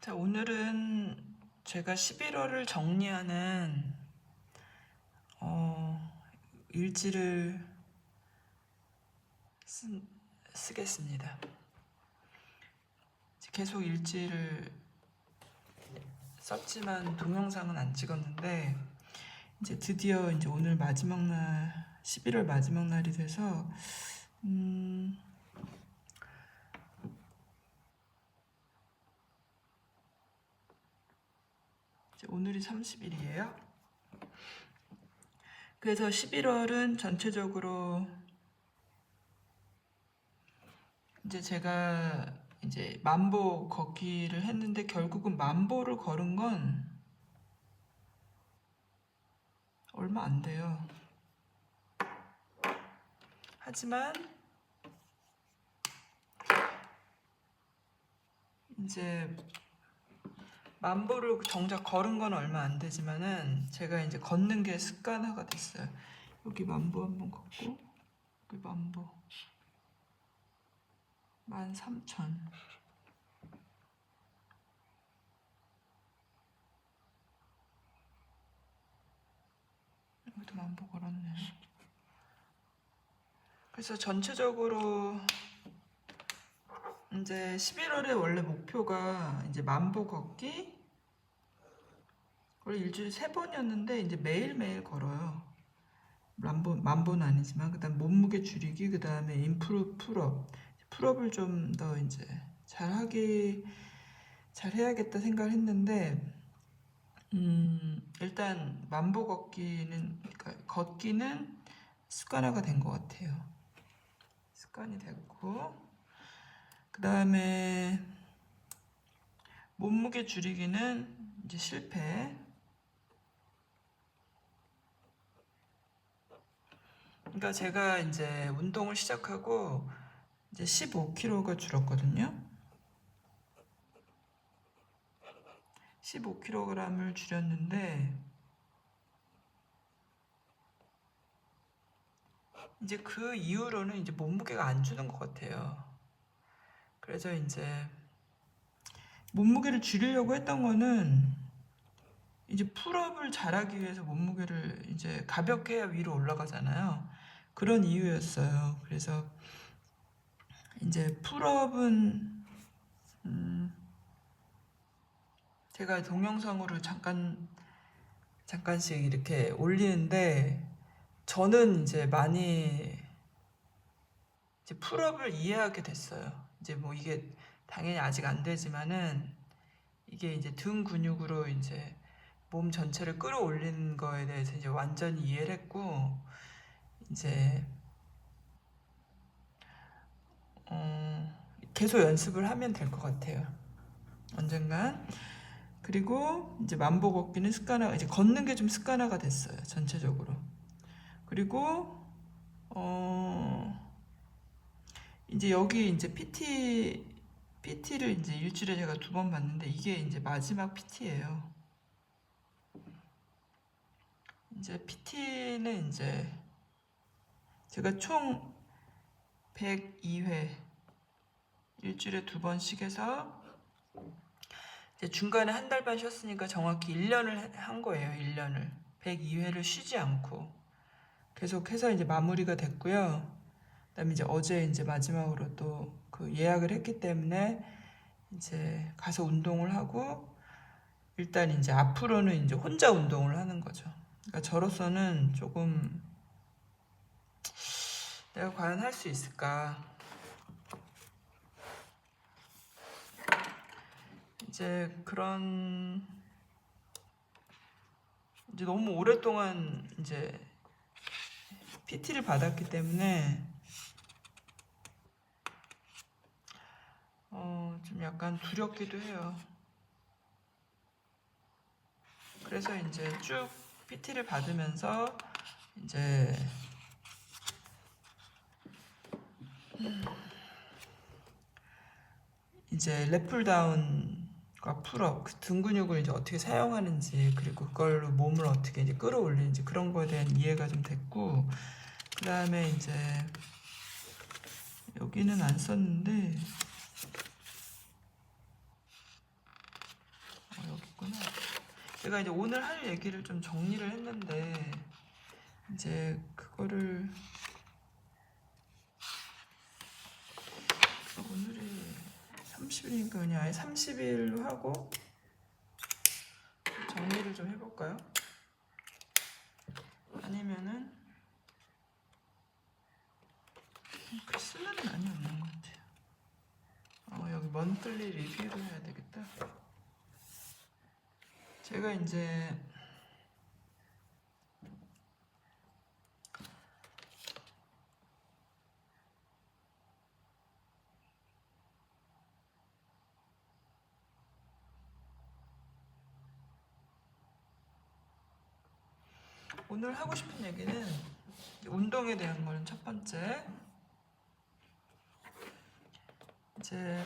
자, 오늘은 제가 11월을 정리하는 일지를 쓰겠습니다. 계속 일지를 썼지만 동영상은 안 찍었는데 이제 드디어 이제 오늘 마지막 날, 11월 마지막 날이 돼서 이제 오늘이 30일이에요. 그래서 11월은 전체적으로 이제 제가 이제 만보 걷기를 했는데 결국은 만보를 걸은 건 얼마 안 돼요. 하지만 이제 만보를 정작 걸은 건 얼마 안 되지만은 제가 이제 걷는 게 습관화가 됐어요. 여기 만보 한번 걷고 여기 만보 13,000 여기도 만보 걸었네. 그래서 전체적으로 이제 11월에 원래 목표가 이제 만보 걷기 원래 일주일에 3번이었는데 이제 매일매일 걸어요. 만보는 아니지만 그다음 몸무게 줄이기, 그다음에 인프루 풀업을 좀 더 이제 잘해야겠다 생각을 했는데 일단 만보 걷기는 그러니까 걷기는 습관화가 된 것 같아요. 습관이 됐고 그다음에 몸무게 줄이기는 이제 실패. 그러니까 제가 이제 운동을 시작하고 이제 15kg가 줄었거든요. 15kg을 줄였는데 이제 그 이후로는 이제 몸무게가 안 주는 것 같아요. 그래서 이제 몸무게를 줄이려고 했던 거는 이제 풀업을 잘하기 위해서 몸무게를 이제 가볍게 해야 위로 올라가잖아요. 그런 이유였어요. 그래서 이제 풀업은 제가 동영상으로 잠깐씩 이렇게 올리는데 저는 이제 많이 이제 풀업을 이해하게 됐어요. 이제 뭐 이게 당연히 아직 안 되지만은 이게 이제 등 근육으로 이제 몸 전체를 끌어올리는 거에 대해서 이제 완전히 이해를 했고 이제 계속 연습을 하면 될 것 같아요. 언젠간. 그리고 이제 만보 걷기는 습관화, 이제 걷는 게 좀 습관화가 됐어요. 전체적으로. 그리고 이제 여기 이제 PT를 이제 일주일에 제가 2번 받는데 이게 이제 마지막 PT예요. 이제 PT는 이제 제가 총 102회 일주일에 2번씩 해서 이제 중간에 한 달 반 쉬었으니까 정확히 1년을 한 거예요. 1년을 102회를 쉬지 않고 계속해서 이제 마무리가 됐고요. 그다음에 이제 어제 이제 마지막으로 또 그 예약을 했기 때문에 이제 가서 운동을 하고 일단 이제 앞으로는 이제 혼자 운동을 하는 거죠. 그러니까 저로서는 조금 내가 과연 할 수 있을까? 이제 그런 이제 너무 오랫동안 이제 PT를 받았기 때문에 좀 약간 두렵기도 해요. 그래서 이제 쭉 PT를 받으면서 이제 랩풀다운과 풀업, 그 등 근육을 이제 어떻게 사용하는지 그리고 그걸로 몸을 어떻게 이제 끌어올리는지 그런 거에 대한 이해가 좀 됐고 그 다음에 이제 여기는 안 썼는데 제가 이제 오늘 할 얘기를 좀 정리를 했는데 이제 그거를 오늘이 30일이니까 그냥 아예 30일로 하고 정리를 좀 해볼까요? 아니면은 글 쓸라는 많이 없는 것 같아요. 여기 먼틀리 리뷰를 해야 되겠다. 제가 이제 오늘 하고 싶은 얘기는 운동에 대한 거는 첫 번째. 이제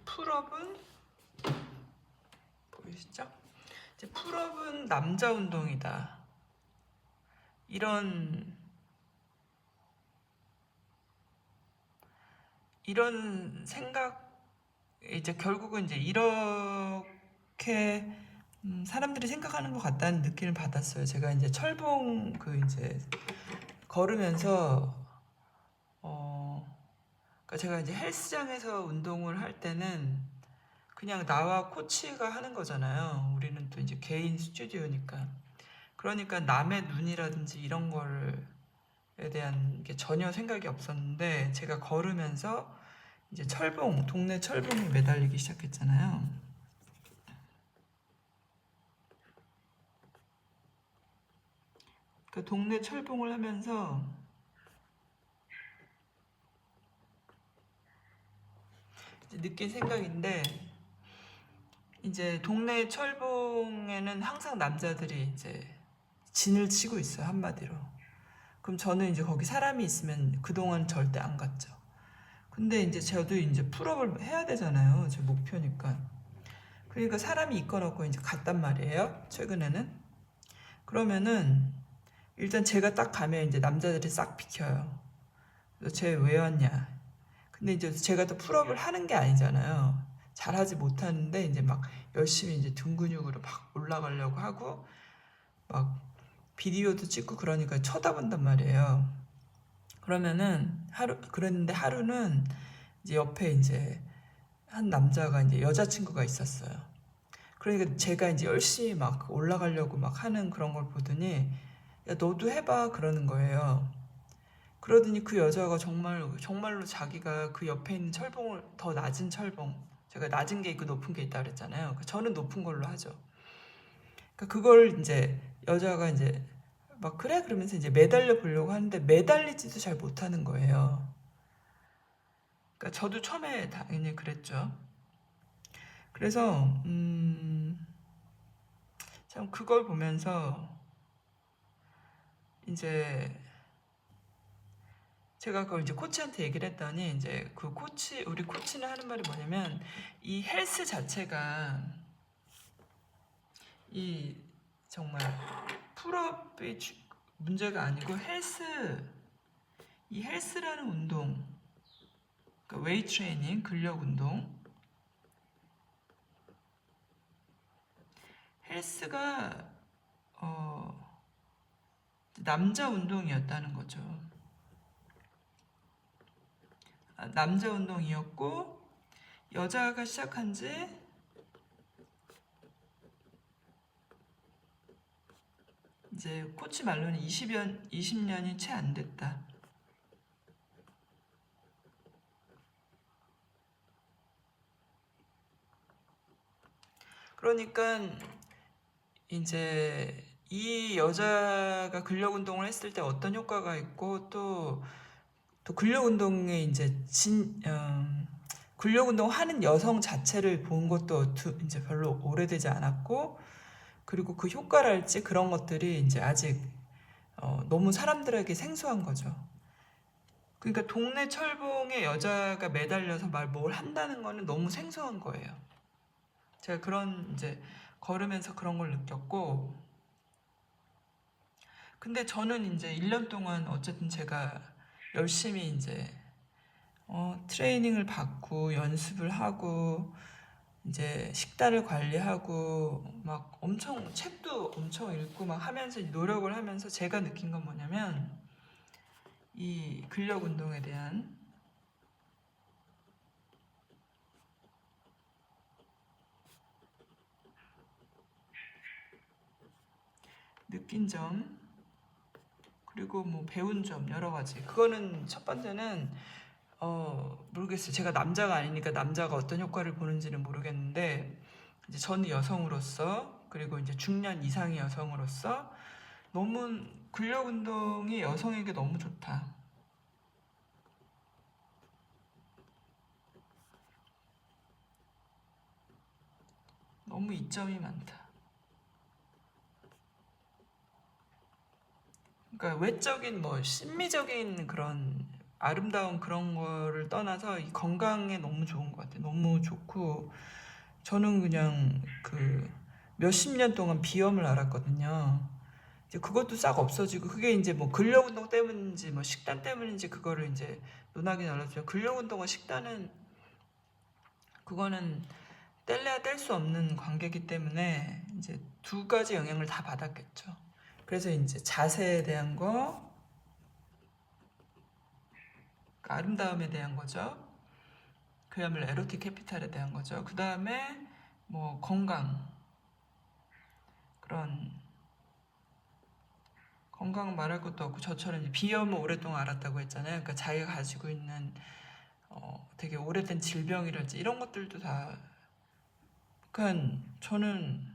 풀업은 보이시죠? 이제 풀업은 남자 운동이다. 이런 생각, 이제 결국은 이제 이렇게 사람들이 생각하는 것 같다는 느낌을 받았어요. 제가 이제 철봉 이제 걸으면서 그러니까 제가 이제 헬스장에서 운동을 할 때는 그냥 나와 코치가 하는 거잖아요. 우리는 또 이제 개인 스튜디오니까. 그러니까 남의 눈이라든지 이런 거에 대한 게 전혀 생각이 없었는데 제가 걸으면서 이제 동네 철봉에 매달리기 시작했잖아요. 그 동네 철봉을 하면서 느낀 생각인데, 이제 동네 철봉에는 항상 남자들이 이제 진을 치고 있어요, 한마디로. 그럼 저는 이제 거기 사람이 있으면 그동안 절대 안 갔죠. 근데 이제 저도 이제 풀업을 해야 되잖아요, 제 목표니까. 그러니까 사람이 있건 없건 이제 갔단 말이에요, 최근에는. 그러면은 일단 제가 딱 가면 이제 남자들이 싹 비켜요. 쟤 왜 왔냐. 근데 이제 제가 또 풀업을 하는 게 아니잖아요. 잘하지 못하는데 이제 막 열심히 이제 등 근육으로 막 올라가려고 하고 막 비디오도 찍고 그러니까 쳐다본단 말이에요. 그랬는데 하루는 이제 옆에 이제 한 남자가 이제 여자친구가 있었어요. 그러니까 제가 이제 열심히 막 올라가려고 막 하는 그런 걸 보더니 야, 너도 해봐 그러는 거예요. 그러더니 그 여자가 정말로 자기가 그 옆에 있는 철봉을, 더 낮은 철봉, 제가 낮은 게 있고 높은 게 있다 그랬잖아요. 저는 높은 걸로 하죠. 그러니까 그걸 이제 여자가 이제 막 그래 그러면서 이제 매달려 보려고 하는데 매달리지도 잘 못하는 거예요. 그러니까 저도 처음에 당연히 그랬죠. 그래서 참 그걸 보면서 이제 제가 그걸 이제 코치한테 얘기를 했더니 이제 우리 코치는 하는 말이 뭐냐면 이 헬스 자체가 이 정말 풀업이 문제가 아니고 이 헬스라는 운동, 그러니까 웨이트 트레이닝, 근력 운동, 헬스가 남자 운동이었다는 거죠. 남자 운동이었고 여자가 시작한 지 이제 코치 말로는 20년이 채 안 됐다. 그러니까 이제 이 여자가 근력 운동을 했을 때 어떤 효과가 있고 또 근력 운동에 이제 근력 운동 하는 여성 자체를 본 것도 이제 별로 오래되지 않았고, 그리고 그 효과랄지 그런 것들이 이제 아직 너무 사람들에게 생소한 거죠. 그러니까 동네 철봉에 여자가 매달려서 뭘 한다는 거는 너무 생소한 거예요. 제가 그런 이제 걸으면서 그런 걸 느꼈고, 근데 저는 이제 1년 동안 어쨌든 제가 열심히 이제 트레이닝을 받고 연습을 하고 이제 식단을 관리하고 막 엄청 책도 엄청 읽고 막 하면서 노력을 하면서 제가 느낀 건 뭐냐면 이 근력 운동에 대한 느낀 점 그리고 뭐 배운 점 여러 가지. 그거는 첫 번째는 모르겠어요. 제가 남자가 아니니까 남자가 어떤 효과를 보는지는 모르겠는데 이제 저는 여성으로서 그리고 이제 중년 이상의 여성으로서 너무 근력 운동이 여성에게 너무 좋다. 너무 이점이 많다. 그러니까 외적인 뭐 심미적인 그런 아름다운 그런 거를 떠나서 이 건강에 너무 좋은 것 같아요. 너무 좋고 저는 그냥 그 몇십 년 동안 비염을 앓았거든요. 이제 그것도 싹 없어지고 그게 이제 뭐 근력 운동 때문인지 뭐 식단 때문인지 그거를 이제 논하긴 어렵지만 근력 운동과 식단은 그거는 뗄래야 뗄 수 없는 관계이기 때문에 이제 두 가지 영향을 다 받았겠죠. 그래서 이제 자세에 대한 거, 그러니까 아름다움에 대한 거죠. 그야말로 에로틱 캐피탈에 대한 거죠. 그 다음에 뭐 건강, 그런 건강 말할 것도 없고 저처럼 이제 비염을 오랫동안 앓았다고 했잖아요. 그러니까 자기가 가지고 있는 되게 오래된 질병이랄지 이런 것들도 다. 그러니까 저는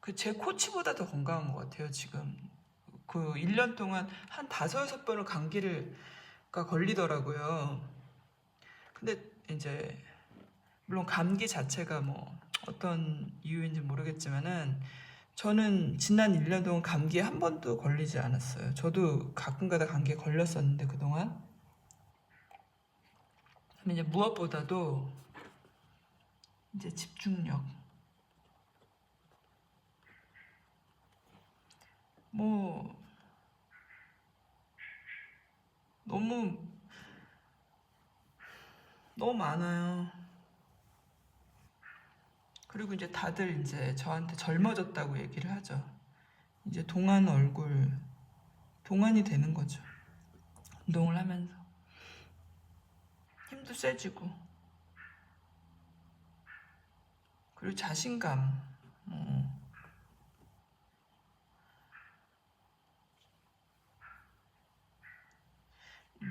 그 제 코치보다 더 건강한 것 같아요 지금. 그 1년 동안 한 5-6번을 감기가 걸리더라고요. 근데 이제 물론 감기 자체가 뭐 어떤 이유인지 모르겠지만은 저는 지난 1년 동안 감기에 한 번도 걸리지 않았어요. 저도 가끔가다 감기에 걸렸었는데 그동안. 그다음에 이제 무엇보다도 이제 집중력. 뭐 너무 너무 많아요. 그리고 이제 다들 이제 저한테 젊어졌다고 얘기를 하죠. 이제 동안 얼굴, 동안이 되는 거죠. 운동을 하면서 힘도 세지고 그리고 자신감.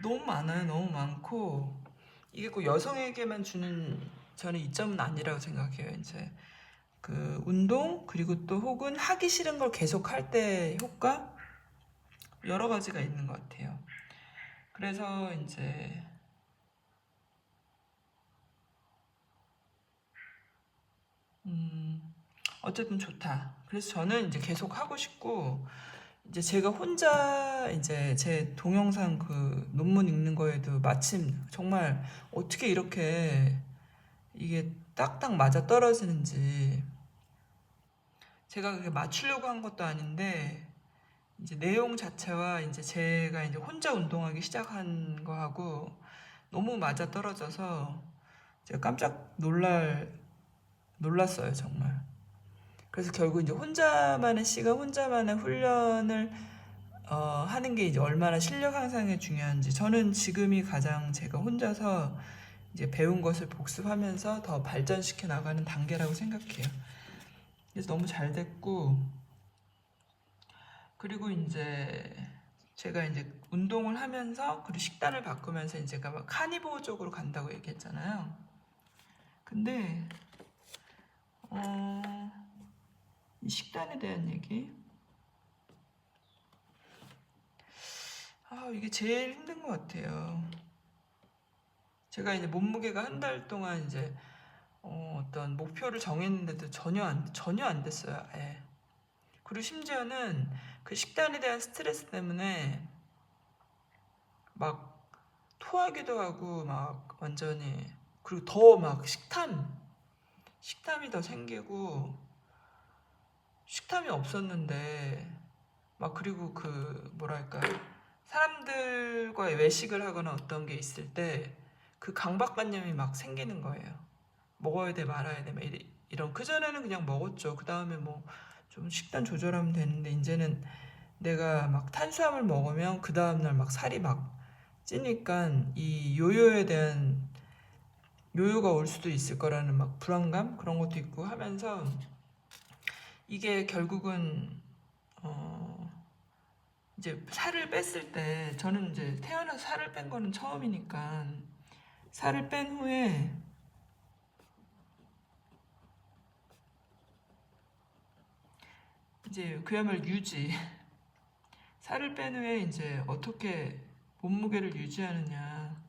너무 많아요. 너무 많고 이게 꼭 여성에게만 주는 저는 이점은 아니라고 생각해요. 이제 그 운동 그리고 또 혹은 하기 싫은 걸 계속 할 때 효과 여러 가지가 있는 것 같아요. 그래서 이제 어쨌든 좋다. 그래서 저는 이제 계속 하고 싶고 이제 제가 혼자 이제 제 동영상 그 논문 읽는 거에도 마침 정말 어떻게 이렇게 이게 딱딱 맞아 떨어지는지 제가 그게 맞추려고 한 것도 아닌데 이제 내용 자체와 이제 제가 이제 혼자 운동하기 시작한 거하고 너무 맞아 떨어져서 제가 깜짝 놀랐어요 정말. 그래서 결국 이제 혼자만의 시간, 혼자만의 훈련을 하는 게 이제 얼마나 실력 향상에 중요한지 저는 지금이 가장 제가 혼자서 이제 배운 것을 복습하면서 더 발전시켜 나가는 단계라고 생각해요. 그래서 너무 잘 됐고 그리고 이제 제가 이제 운동을 하면서 그리고 식단을 바꾸면서 이제 제가 카니보어 쪽으로 간다고 얘기했잖아요. 근데 이 식단에 대한 얘기 이게 제일 힘든 것 같아요. 제가 이제 몸무게가 한 달 동안 이제 어떤 목표를 정했는데도 전혀 안 됐어요. 아예. 그리고 심지어는 그 식단에 대한 스트레스 때문에 막 토하기도 하고 막 완전히, 그리고 더 막 식탐이 더 생기고, 식탐이 없었는데 막, 그리고 그 뭐랄까, 사람들과 외식을 하거나 어떤 게 있을 때 그 강박관념이 막 생기는 거예요. 먹어야 돼 말아야 돼 막 이런. 그전에는 그냥 먹었죠. 그 다음에 뭐 좀 식단 조절하면 되는데, 이제는 내가 막 탄수화물 먹으면 그 다음날 막 살이 막 찌니까 이 요요에 대한, 요요가 올 수도 있을 거라는 막 불안감, 그런 것도 있고 하면서, 이게 결국은 어 이제 살을 뺐을 때, 저는 이제 태어나서 살을 뺀 거는 처음이니까, 살을 뺀 후에 이제 그야말로 유지, 살을 뺀 후에 이제 어떻게 몸무게를 유지하느냐.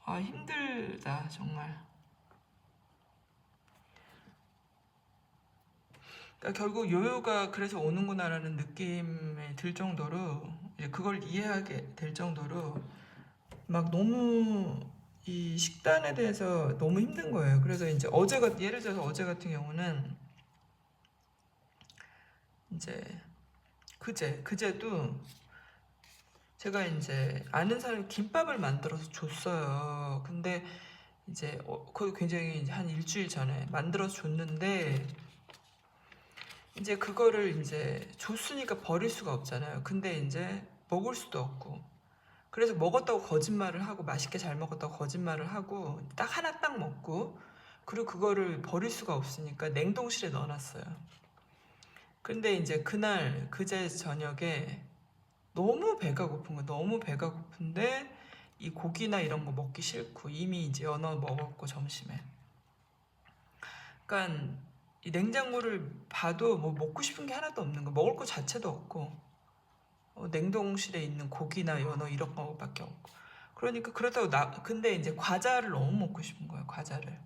아, 힘들다 정말. 그러니까 결국 요요가 그래서 오는구나라는 느낌이 들 정도로, 이제 그걸 이해하게 될 정도로 막 너무 이 식단에 대해서 너무 힘든 거예요. 그래서 이제 예를 들어서 어제 같은 경우는 이제 그제도 제가 이제 아는 사람이 김밥을 만들어서 줬어요. 근데 이제 거의 굉장히 이제 한 일주일 전에 만들어서 줬는데, 이제 그거를 이제 줬으니까 버릴 수가 없잖아요. 근데 이제 먹을 수도 없고, 그래서 먹었다고 거짓말을 하고, 맛있게 잘 먹었다고 거짓말을 하고 딱 하나 딱 먹고, 그리고 그거를 버릴 수가 없으니까 냉동실에 넣어놨어요. 근데 이제 그제 저녁에 너무 배가 고픈 거, 너무 배가 고픈데 이 고기나 이런 거 먹기 싫고, 이미 이제 연어 먹었고 점심에. 그러니까 이 냉장고를 봐도 뭐 먹고 싶은 게 하나도 없는 거, 먹을 거 자체도 없고, 냉동실에 있는 고기나 연어 이런 거밖에 없고. 그러니까 그렇다고 근데 이제 과자를 너무 먹고 싶은 거예요, 과자를.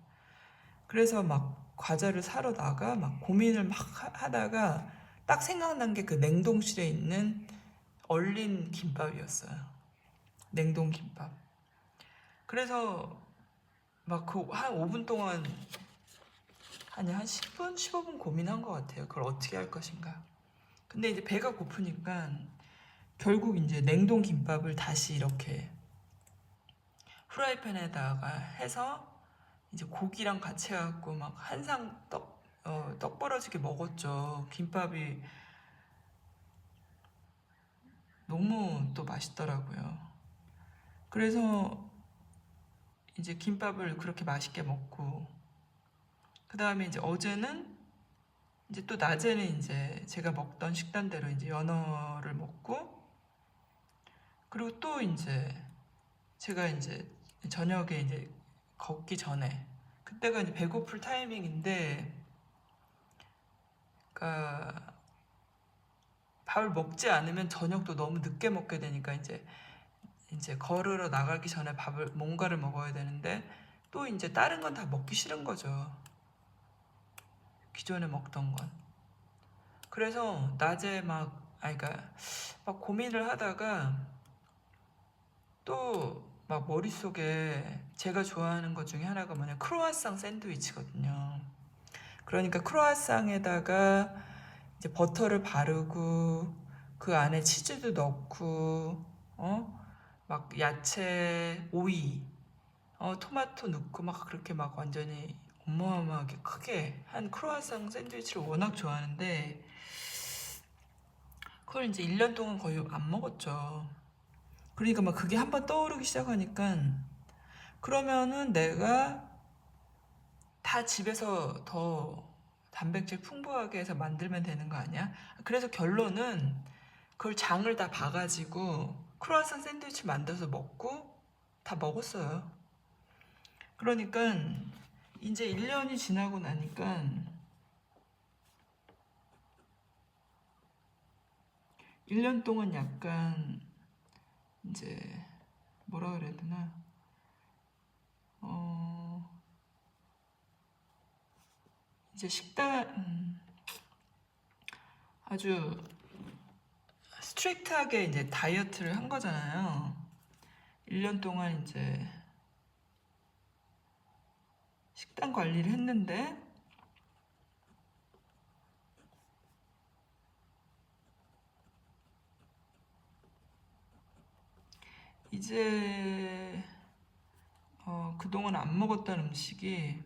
그래서 막 과자를 사러 나가 막 고민을 막 하다가 딱 생각난 게 그 냉동실에 있는 얼린 김밥이었어요. 냉동 김밥. 그래서 막 그 한 5분 동안, 아니 한 10분, 15분 고민한 것 같아요. 그걸 어떻게 할 것인가. 근데 이제 배가 고프니까 결국 이제 냉동 김밥을 다시 이렇게 프라이팬에다가 해서 이제 고기랑 같이 해갖고 막 한 상 떡 벌어지게 먹었죠. 김밥이 너무 또 맛있더라고요. 그래서 이제 김밥을 그렇게 맛있게 먹고, 그 다음에 이제 어제는 이제 또 낮에는 이제 제가 먹던 식단대로 이제 연어를 먹고, 그리고 또 이제 제가 이제 저녁에 이제 걷기 전에, 그때가 이제 배고플 타이밍인데, 그러니까 밥을 먹지 않으면 저녁도 너무 늦게 먹게 되니까, 이제 걸으러 나가기 전에 뭔가를 먹어야 되는데, 또 이제 다른 건 다 먹기 싫은 거죠. 기존에 먹던 건. 그래서 낮에 그러니까 막 고민을 하다가 또 막 머릿속에 제가 좋아하는 것 중에 하나가 뭐냐, 크로와상 샌드위치거든요. 그러니까 크로와상에다가 이제 버터를 바르고 그 안에 치즈도 넣고, 막 야채, 오이, 토마토 넣고 막 그렇게 막 완전히 어마어마하게 크게 한 크로와상 샌드위치를 워낙 좋아하는데, 그걸 이제 1년 동안 거의 안 먹었죠. 그러니까 막 그게 한번 떠오르기 시작하니까, 그러면은 내가 다 집에서 더 단백질 풍부하게 해서 만들면 되는 거 아니야? 그래서 결론은 그걸 장을 다 봐가지고 크로와상 샌드위치 만들어서 먹고 다 먹었어요. 그러니까 이제 1년이 지나고 나니까 1년 동안 약간 이제 뭐라 그래야 되나, 이제 식단 아주 스트릭트하게 이제 다이어트를 한 거잖아요. 1년 동안 이제 식단 관리를 했는데 이제 그동안 안 먹었던 음식이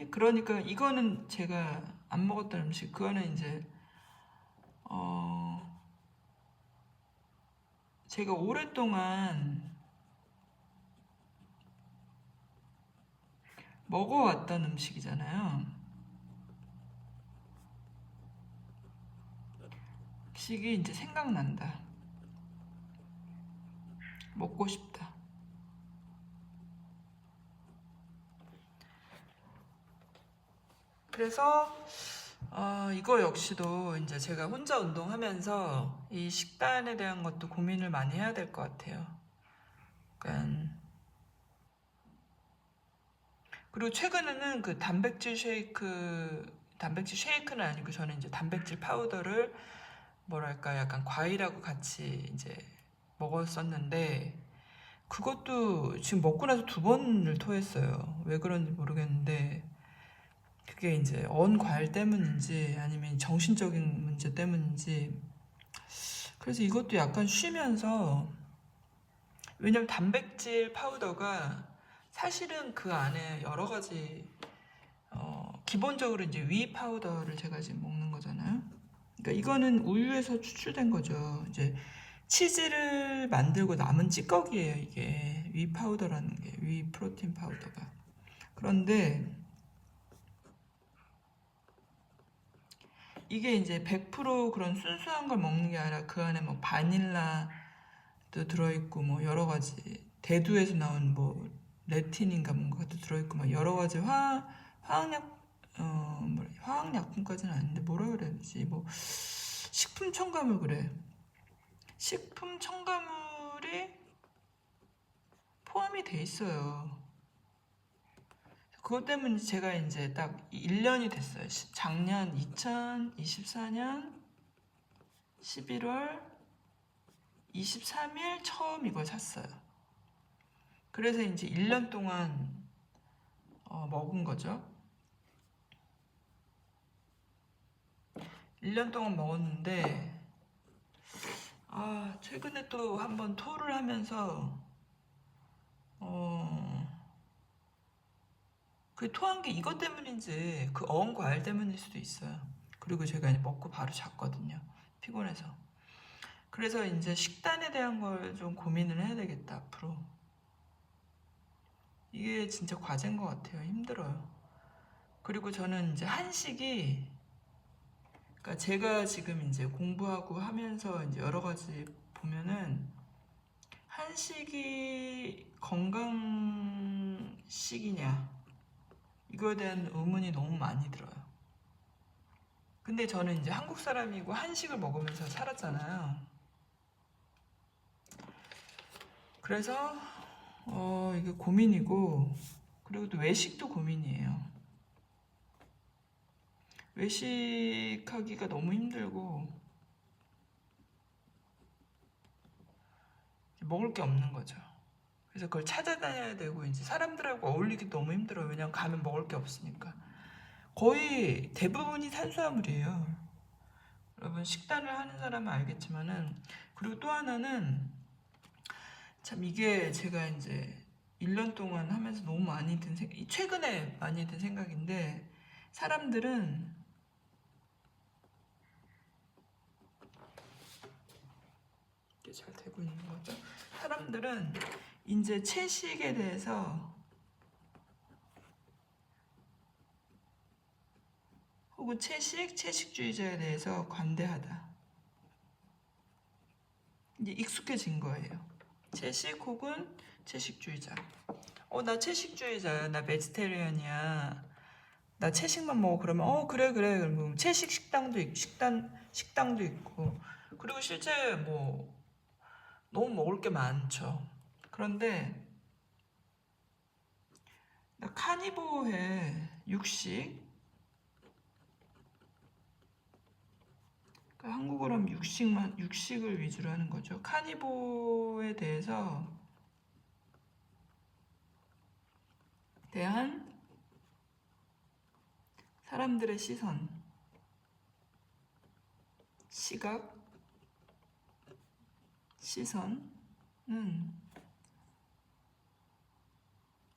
그러니까 이거는 제가 안 먹었던 음식 그거는 이제 제가 오랫동안 먹어왔던 음식이잖아요. 음식이 이제 생각난다. 먹고 싶다. 그래서 이거 역시도 이제 제가 혼자 운동하면서 이 식단에 대한 것도 고민을 많이 해야 될 것 같아요. 그러니까 그리고 최근에는 그 단백질 쉐이크는 아니고 저는 이제 단백질 파우더를 뭐랄까 약간 과일하고 같이 이제 먹었었는데 그것도 지금 먹고 나서 2번을 토했어요. 왜 그런지 모르겠는데 그게 이제 과일 때문인지 아니면 정신적인 문제 때문인지 그래서 이것도 약간 쉬면서 왜냐면 단백질 파우더가 사실은 그 안에 여러 가지 기본적으로 이제 위 파우더를 제가 지금 먹는 거잖아요. 그러니까 이거는 우유에서 추출된 거죠. 이제 치즈를 만들고 남은 찌꺼기예요. 이게 위 파우더라는 게 위 프로틴 파우더가. 그런데 이게 이제 100% 그런 순수한 걸 먹는 게 아니라 그 안에 뭐 바닐라도 들어있고 뭐 여러 가지 대두에서 나온 뭐 레틴인가 뭔가도 들어있고 막 여러 가지 화학약 화학약품까지는 아닌데 뭐라 그래야 되지 뭐 식품 첨가물 그래. 식품 첨가물이 포함이 돼 있어요. 그것 때문에 제가 이제 딱 1년이 됐어요. 작년 2024년 11월 23일 처음 이걸 샀어요. 그래서 이제 1년 동안 먹은 거죠. 1년 동안 먹었는데 최근에 또 한번 토를 하면서 그 토한 게 이것 때문인지 그 과일 때문일 수도 있어요. 그리고 제가 이제 먹고 바로 잤거든요. 피곤해서. 그래서 이제 식단에 대한 걸 좀 고민을 해야 되겠다 앞으로. 이게 진짜 과제인 것 같아요. 힘들어요. 그리고 저는 이제 한식이 그러니까 제가 지금 이제 공부하고 하면서 이제 여러 가지 보면은 한식이 건강식이냐 이거에 대한 의문이 너무 많이 들어요. 근데 저는 이제 한국 사람이고 한식을 먹으면서 살았잖아요. 그래서 이게 고민이고 그리고 또 외식도 고민이에요. 외식하기가 너무 힘들고 먹을 게 없는 거죠. 그래서 그걸 찾아다녀야 되고 이제 사람들하고 어울리기 너무 힘들어요. 왜냐면 가면 먹을 게 없으니까. 거의 대부분이 탄수화물이에요. 여러분 식단을 하는 사람은 알겠지만은 그리고 또 하나는 참 이게 제가 이제 1년 동안 하면서 너무 많이 든 최근에 많이 든 생각인데 사람들은 이게 잘 되고 있는 거죠. 사람들은 이제 채식에 대해서 혹은 채식주의자에 대해서 관대하다. 이제 익숙해진 거예요. 채식 혹은 채식주의자. 나 채식주의자야. 나 베지테리언이야. 나 채식만 먹어. 그러면 그래. 그러면 채식 식당도 있고. 그리고 실제 뭐 너무 먹을 게 많죠. 그런데 나 카니보해 육식. 그러니까 한국어로 하면 육식을 위주로 하는 거죠. 카니보에 대한 사람들의 시선은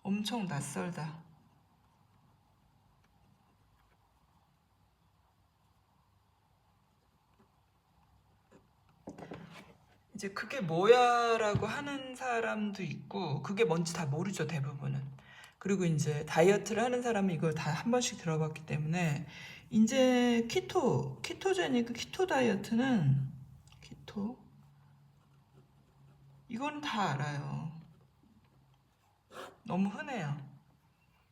엄청 낯설다. 이제 그게 뭐야라고 하는 사람도 있고, 그게 뭔지 다 모르죠, 대부분은. 그리고 이제 다이어트를 하는 사람은 이걸 다 한 번씩 들어봤기 때문에, 이제 키토제닉, 키토 다이어트는, 이거는 다 알아요. 너무 흔해요.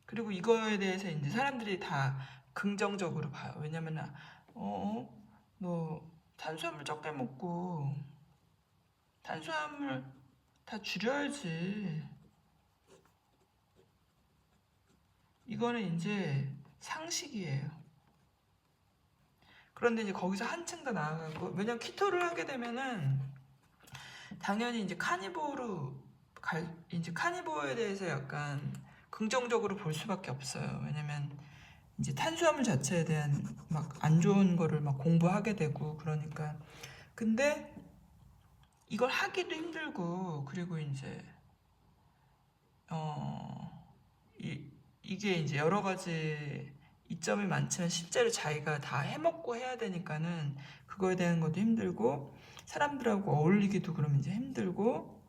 그리고 이거에 대해서 이제 사람들이 다 긍정적으로 봐요. 왜냐면, 너 탄수화물 적게 먹고, 탄수화물 다 줄여야지. 이거는 이제 상식이에요. 그런데 이제 거기서 한층 더 나아가고, 왜냐면 키토를 하게 되면은 당연히 이제 이제 카니보어에 대해서 약간 긍정적으로 볼 수밖에 없어요. 왜냐면 이제 탄수화물 자체에 대한 막 안 좋은 거를 막 공부하게 되고 그러니까. 근데 이걸 하기도 힘들고, 그리고 이제 이게 이제 여러 가지 이점이 많지만 실제로 자기가 다 해먹고 해야 되니까는 그거에 대한 것도 힘들고, 사람들하고 어울리기도 그러면 이제 힘들고,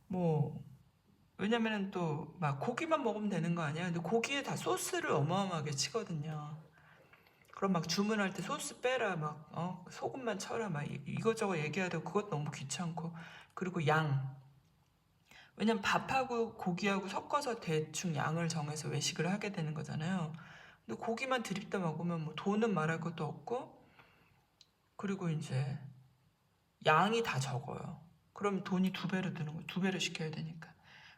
뭐 왜냐면은 또 막 고기만 먹으면 되는 거 아니야? 근데 고기에 다 소스를 어마어마하게 치거든요. 그럼 막 주문할 때 소스 빼라, 막 소금만 쳐라, 막 이것저것 얘기하다 그것 너무 귀찮고. 그리고 왜냐면 밥하고 고기하고 섞어서 대충 양을 정해서 외식을 하게 되는 거잖아요. 근데 고기만 드립다 먹으면 뭐 돈은 말할 것도 없고, 그리고 이제 양이 다 적어요. 그럼 돈이 두 배로 드는 거예요. 두 배로 시켜야 되니까.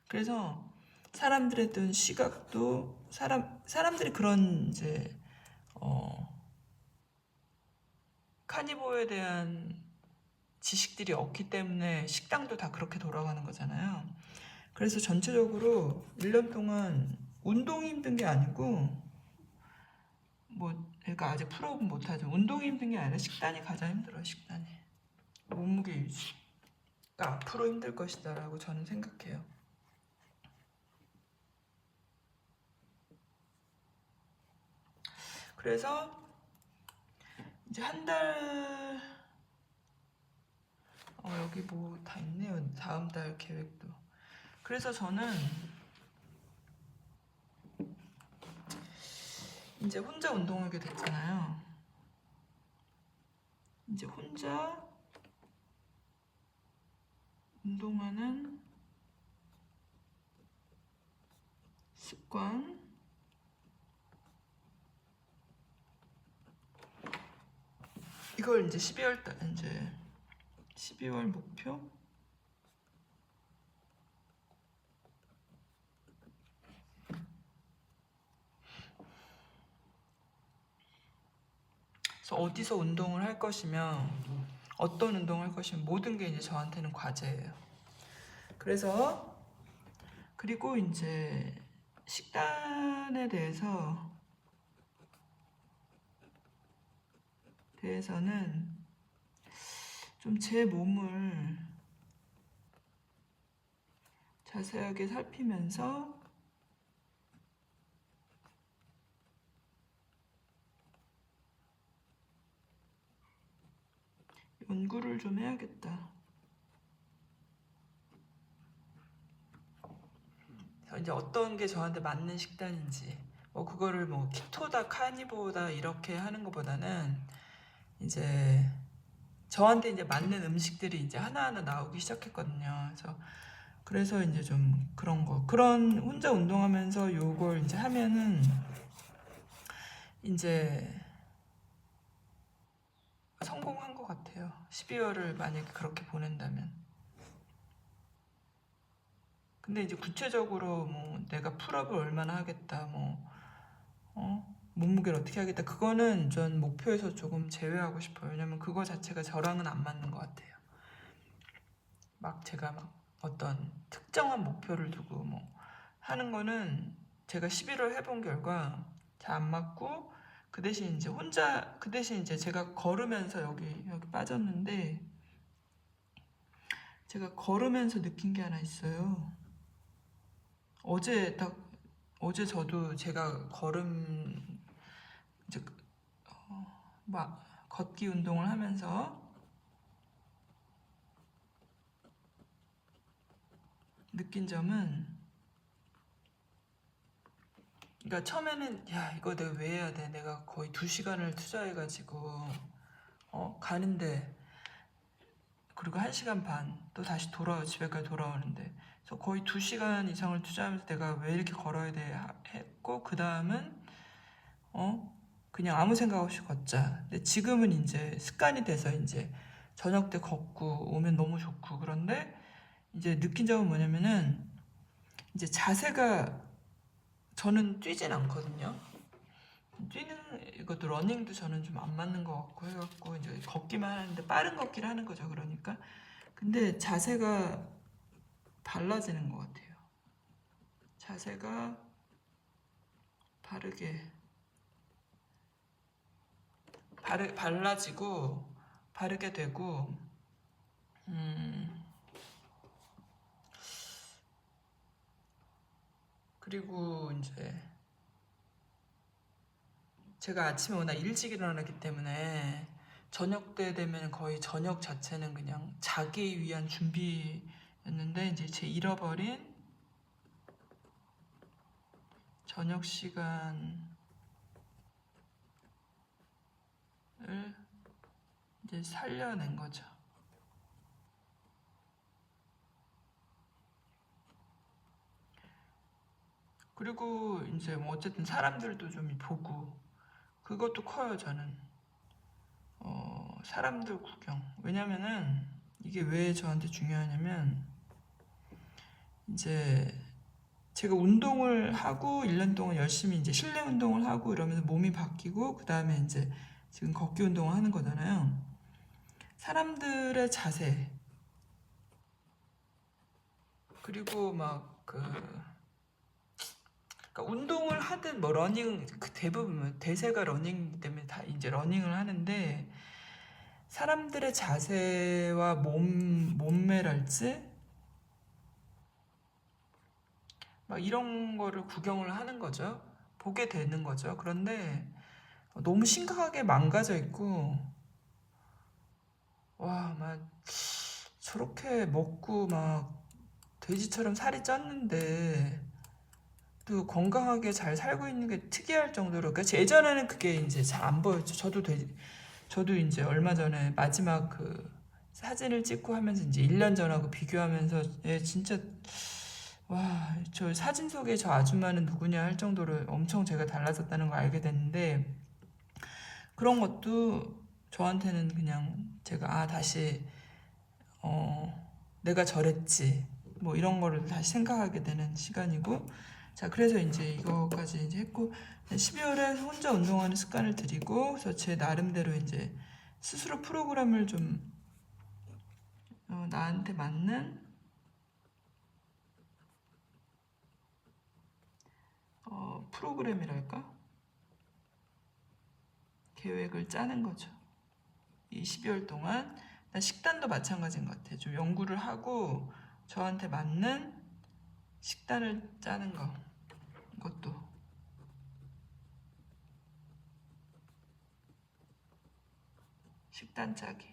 그래서 사람들의 어떤 시각도 사람들이 그런 이제 카니보에 대한 지식들이 없기 때문에 식당도 다 그렇게 돌아가는 거잖아요. 그래서 전체적으로 1년 동안 운동이 힘든 게 아니고, 그러니까 아직 풀업은 못하죠. 운동이 힘든 게 아니라 식단이 가장 힘들어요. 식단이. 몸무게 유지가 앞으로 힘들 것이다 라고 저는 생각해요. 그래서 이제 한 달, 여기 뭐 다 있네요. 다음 달 계획도. 그래서 저는 이제 혼자 운동하게 됐잖아요. 이제 혼자 운동하는 습관, 이걸 이제 12월 목표? 그래서 어디서 운동을 할 것이며, 어떤 운동을 할 것이며, 모든 게 이제 저한테는 과제예요. 그리고 이제 식단에 대해서는 좀 제 몸을 자세하게 살피면서 연구를 좀 해야겠다. 이제 어떤 게 저한테 맞는 식단인지, 그거를 키토다 카니보다 이렇게 하는 것보다는 이제 저한테 이제 맞는 음식들이 이제 하나하나 나오기 시작했거든요. 그래서 이제 좀 그런 혼자 운동하면서 요걸 이제 하면은 이제 성공한 것 같아요. 12월을 만약에 그렇게 보낸다면. 근데 이제 구체적으로 뭐 내가 풀업을 얼마나 하겠다, 뭐 몸무게를 어떻게 하겠다, 그거는 전 목표에서 조금 제외하고 싶어요. 왜냐면 그거 자체가 저랑은 안 맞는 것 같아요. 막 제가 막 어떤 특정한 목표를 두고 뭐 하는 거는 제가 11월 해본 결과 잘 안 맞고, 그 대신 이제 혼자, 그 대신 이제 제가 걸으면서 여기 빠졌는데, 제가 걸으면서 느낀 게 하나 있어요. 어제 저도 제가 이제 막 걷기 운동을 하면서 느낀 점은, 그러니까 처음에는 야 이거 내가 왜 해야 돼, 내가 거의 2시간을 투자해가지고 가는데, 그리고 1시간 반 또 다시 집에까지 돌아오는데, 그래서 거의 2시간 이상을 투자하면서 내가 왜 이렇게 걸어야 돼 했고, 그 다음은 그냥 아무 생각 없이 걷자. 근데 지금은 이제 습관이 돼서 이제 저녁 때 걷고 오면 너무 좋고, 그런데 이제 느낀 점은 뭐냐면은, 이제 자세가, 저는 뛰진 않거든요. 뛰는 이것도 러닝도 저는 좀 안 맞는 것 같고 해갖고 이제 걷기만 하는데, 빠른 걷기를 하는 거죠. 그러니까 근데 자세가 달라지는 것 같아요. 자세가 발라지고 바르게 되고, 그리고 이제 제가 아침에 워낙 일찍 일어나기 때문에 저녁 때 되면 거의 저녁 자체는 그냥 자기 위한 준비였는데, 이제 제 잃어버린 저녁 시간을 이제 살려낸 거죠. 그리고 이제 뭐 어쨌든 사람들도 좀 보고, 그것도 커요. 저는 사람들 구경. 왜냐면은 이게 왜 저한테 중요하냐면, 이제 제가 운동을 하고 1년 동안 열심히 이제 실내 운동을 하고 이러면서 몸이 바뀌고, 그 다음에 이제 지금 걷기 운동을 하는 거잖아요. 사람들의 자세, 그리고 막 그러니까 운동을 하든 뭐 러닝, 그 대부분 대세가 러닝 때문에 다 이제 러닝을 하는데, 사람들의 자세와 몸매랄지 막 이런 거를 구경을 하는 거죠. 보게 되는 거죠. 그런데 너무 심각하게 망가져 있고, 와, 막 저렇게 먹고 막 돼지처럼 살이 쪘는데 또 건강하게 잘 살고 있는 게 특이할 정도로, 그러니까 예전에는 그게 이제 잘 안 보였죠. 저도 이제 얼마 전에 마지막 그 사진을 찍고 하면서 이제 1년 전하고 비교하면서, 진짜 와, 저 사진 속에 저 아줌마는 누구냐 할 정도로 엄청 제가 달라졌다는 걸 알게 됐는데, 그런 것도 저한테는 그냥 제가 다시 내가 저랬지 뭐 이런 거를 다시 생각하게 되는 시간이고, 자 그래서 이제 이거까지 이제 했고, 12월에 혼자 운동하는 습관을 들이고, 그래서 제 나름대로 이제 스스로 프로그램을 좀 나한테 맞는 프로그램이랄까, 계획을 짜는 거죠. 이 12월 동안 식단도 마찬가지인 것 같아요. 좀 연구를 하고 저한테 맞는 식단을 짜는 거, 이것도 식단 짜기.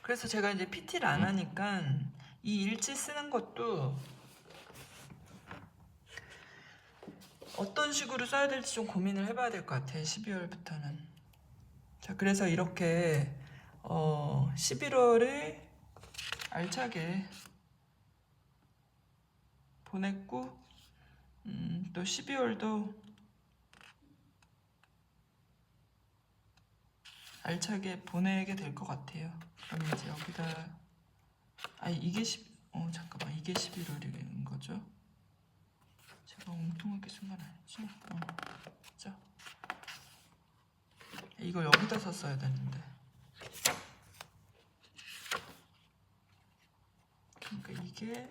그래서 제가 이제 PT를 안 하니까 이 일지 쓰는 것도 어떤 식으로 써야 될지 좀 고민을 해봐야 될 것 같아요. 12월부터는. 자, 그래서 이렇게 11월에 알차게 보냈고, 또 12월도 알차게 보내게 될 것 같아요. 그럼 이제 여기다, 이게 잠깐만, 이게 11월인 거죠? 제가 엉뚱하게 쓴 건 아니죠? 자, 이걸 여기다 썼어야 되는데. 그러니까 이게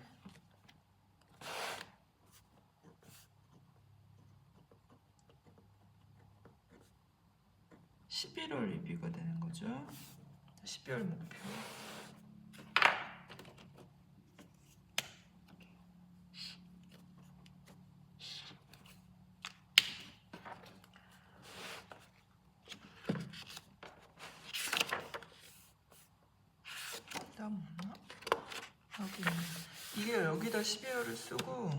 11월 리뷰가 되는 거죠. 12월 목표. 다음 없나? 여기 있네. 이게 여기다 12월을 쓰고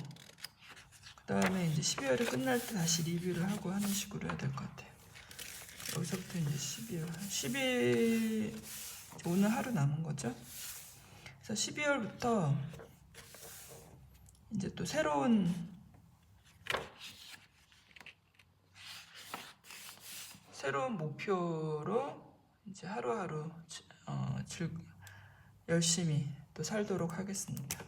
그 다음에 이제 12월이 끝날 때 다시 리뷰를 하고 하는 식으로 해야 될 것 같아요. 여기서부터 이제 12월 오늘 하루 남은 거죠. 그래서 12월부터 이제 또 새로운 목표로 이제 하루하루 열심히 또 살도록 하겠습니다.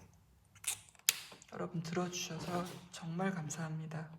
여러분 들어주셔서 정말 감사합니다.